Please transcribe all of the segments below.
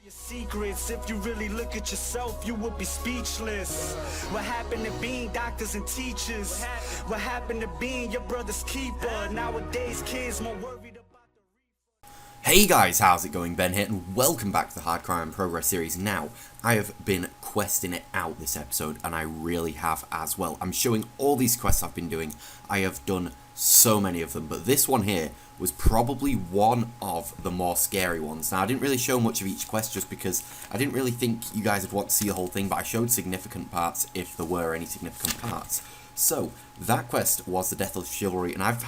Secrets, if you really look at yourself, you would be speechless. What happened to being doctors and teachers? What happened to being your brother's keeper? Nowadays, kids more worried about the... Hey guys, how's it going? Ben here, and welcome back to the Hardcore Ironman Progress series. Now, I have been questing it out this episode, and I really have as well. I'm showing all these quests I've been doing. I have done so many of them, but this one here was probably one of the more scary ones. Now, I didn't really show much of each quest just because I didn't really think you guys would want to see the whole thing, but I showed significant parts if there were any significant parts. So, that quest was the death of chivalry, and I've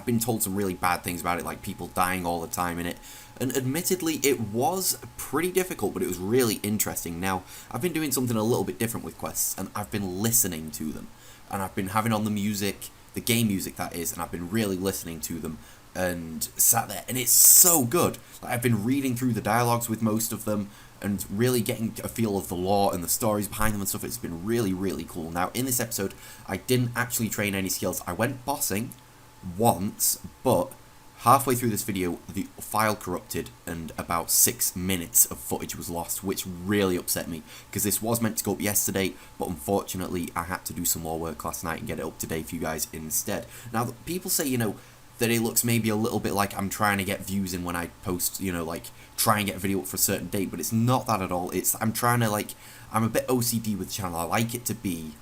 been told some really bad things about it, like people dying all the time in it, and admittedly it was pretty difficult, but it was really interesting. Now, I've been doing something a little bit different with quests, and I've been listening to them, and I've been having on the music, the game music that is, and I've been really listening to them, and sat there, and it's so good. Like, I've been reading through the dialogues with most of them, and really getting a feel of the lore and the stories behind them and stuff. It's been really, really cool. Now, in this episode, I didn't actually train any skills. I went bossing once, but halfway through this video, the file corrupted and about 6 minutes of footage was lost, which really upset me, because this was meant to go up yesterday, but unfortunately, I had to do some more work last night and get it up today for you guys instead. Now, people say, that it looks maybe a little bit like I'm trying to get views in when I post, like, try and get a video up for a certain date, but it's not that at all. I'm trying to, I'm a bit OCD with the channel. I like it to be,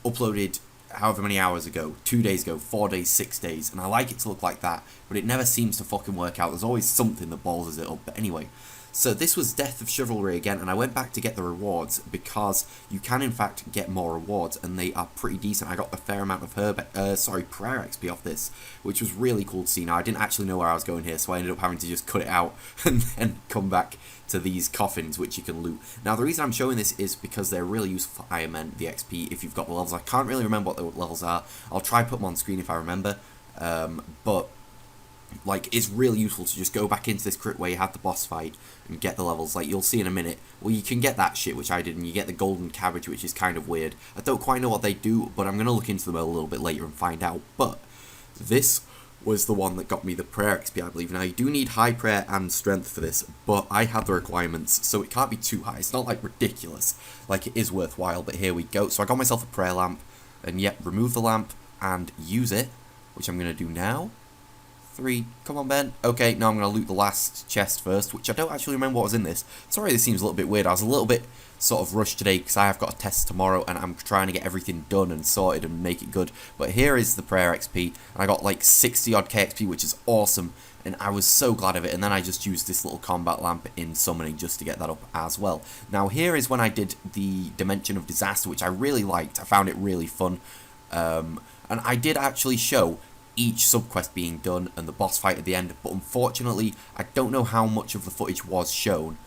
uploaded however many hours ago, 2 days ago, 4 days, 6 days, and I like it to look like that, but it never seems to fucking work out. There's always something that balls it up, but anyway. So this was Death of Chivalry again, and I went back to get the rewards because you can in fact get more rewards, and they are pretty decent. I got a fair amount of prayer XP off this, which was really cool to see. Now, I didn't actually know where I was going here, so I ended up having to just cut it out and then come back to these coffins, which you can loot. Now, the reason I'm showing this is because they're really useful for Ironman, the XP, if you've got the levels. I can't really remember what the levels are. I'll try put them on screen if I remember, but it's really useful to just go back into this crit where you had the boss fight and get the levels. You'll see in a minute. Well, you can get that shit, which I did, and you get the golden cabbage, which is kind of weird. I don't quite know what they do, but I'm going to look into them a little bit later and find out. But this was the one that got me the prayer XP, I believe. Now, you do need high prayer and strength for this, but I had the requirements, so it can't be too high. It's not, ridiculous. It is worthwhile, but here we go. So I got myself a prayer lamp, and yep, remove the lamp and use it, which I'm going to do now. 3, come on, Ben. Okay, now I'm going to loot the last chest first, which I don't actually remember what was in this. Sorry, this seems a little bit weird. I was a little bit sort of rushed today because I have got a test tomorrow, and I'm trying to get everything done and sorted and make it good. But here is the prayer XP, and I got 60 odd KXP, which is awesome, and I was so glad of it. And then I just used this little combat lamp in summoning just to get that up as well. Now, here is when I did the Dimension of Disaster, which I really liked. I found it really fun, and I did actually show each subquest being done and the boss fight at the end, but unfortunately I don't know how much of the footage was shown.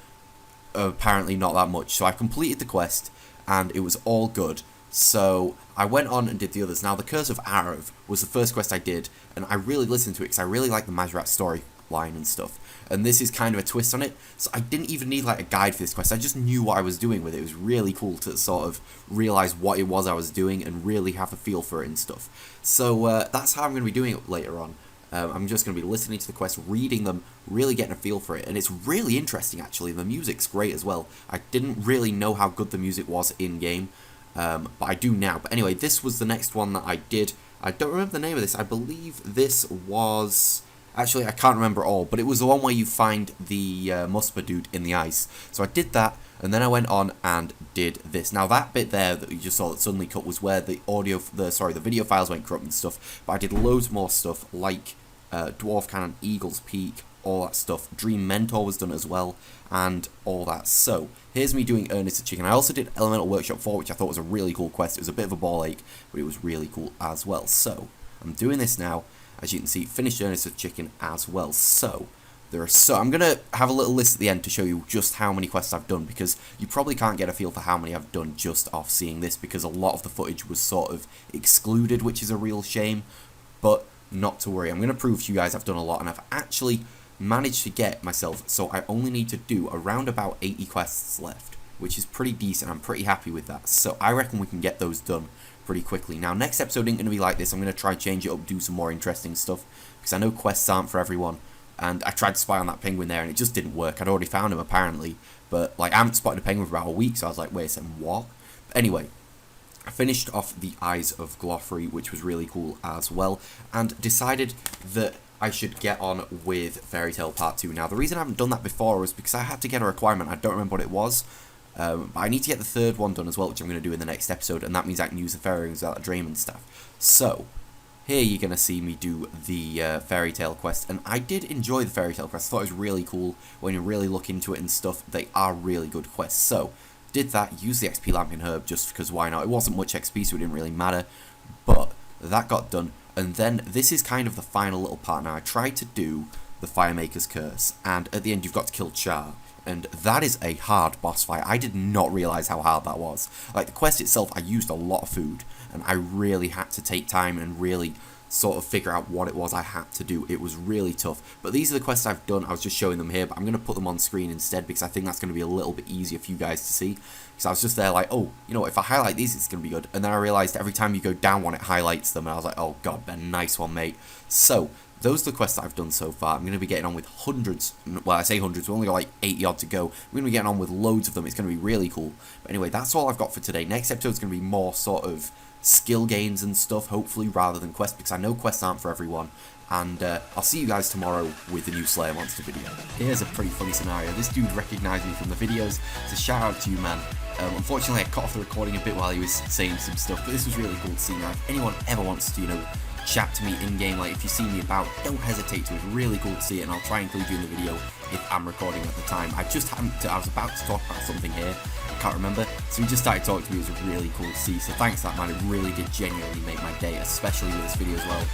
Apparently not that much. So I completed the quest and it was all good, so I went on and did the others. Now, the Curse of Arav was the first quest I did, and I really listened to it because I really like the Mazrat storyline and stuff, and this is kind of a twist on it, so I didn't even need a guide for this quest. I just knew what I was doing with it. It was really cool to sort of realize what it was I was doing and really have a feel for it and stuff. So that's how I'm going to be doing it later on. I'm just going to be listening to the quest, reading them, really getting a feel for it, and it's really interesting actually. The music's great as well. I didn't really know how good the music was in-game, but I do now. But anyway, this was the next one that I did. I don't remember the name of this. I believe this was... Actually, I can't remember it all, but it was the one where you find the Muspa dude in the ice. So I did that, and then I went on and did this. Now, that bit there that you just saw that suddenly cut was where the video files went corrupt and stuff. But I did loads more stuff, like Dwarf Cannon, Eagle's Peak, all that stuff. Dream Mentor was done as well, and all that. So, here's me doing Ernest the Chicken. I also did Elemental Workshop 4, which I thought was a really cool quest. It was a bit of a ball ache, but it was really cool as well. So, I'm doing this now. As you can see, finished Ernest the Chicken as well. So, I'm going to have a little list at the end to show you just how many quests I've done, because you probably can't get a feel for how many I've done just off seeing this, because a lot of the footage was sort of excluded, which is a real shame, but not to worry. I'm going to prove to you guys I've done a lot, and I've actually managed to get myself, so I only need to do around about 80 quests left, which is pretty decent. I'm pretty happy with that, so I reckon we can get those done pretty quickly. Now, next episode ain't going to be like this. I'm going to try change it up, do some more interesting stuff, because I know quests aren't for everyone, and I tried to spy on that penguin there, and it just didn't work. I'd already found him, apparently, but, like, I haven't spotted a penguin for about a week, so I was like, wait a second, what? But anyway, I finished off the Eyes of Glofry, which was really cool as well, and decided that I should get on with Fairy Tale Part 2. Now, the reason I haven't done that before was because I had to get a requirement. I don't remember what it was, but I need to get the third one done as well, which I'm going to do in the next episode, and that means I can use the fairy rings without a dream and stuff. So, here you're going to see me do the Fairy Tale quest, and I did enjoy the Fairy Tale quest. I thought it was really cool when you really look into it and stuff. They are really good quests. So, did that, use the XP Lamp in Herb just because why not? It wasn't much XP, so it didn't really matter, but that got done. And then this is kind of the final little part. Now, I tried to do the Firemaker's Curse, and at the end you've got to kill Char, and that is a hard boss fight. I did not realise how hard that was. Like, the quest itself, I used a lot of food, and I really had to take time and really sort of figure out what it was I had to do. It was really tough. But these are the quests I've done. I was just showing them here, but I'm going to put them on screen instead because I think that's going to be a little bit easier for you guys to see. Because I was just there like, oh, you know, if I highlight these, it's going to be good. And then I realised every time you go down one, it highlights them. And I was like, oh, God, Ben, nice one, mate. So, those are the quests that I've done so far. I'm going to be getting on with hundreds. Well, I say hundreds. We've only got like 80 odd to go. We're going to be getting on with loads of them. It's going to be really cool. But anyway, that's all I've got for today. Next episode is going to be more sort of skill gains and stuff, hopefully, rather than quests, because I know quests aren't for everyone. And I'll see you guys tomorrow with the new Slayer Monster video. Here's a pretty funny scenario. This dude recognised me from the videos. It's a shout out to you, man. Unfortunately, I cut off the recording a bit while he was saying some stuff, but this was really cool to see. Now, if anyone ever wants to, you know, chat to me in-game, like if you see me about, don't hesitate to. It's really cool to see it, and I'll try and include you in the video if I'm recording at the time. I just happened to, I was about to talk about something here, I can't remember, so he just started talking to me. It was really cool to see, so thanks for that, man. It really did genuinely make my day, especially with this video as well.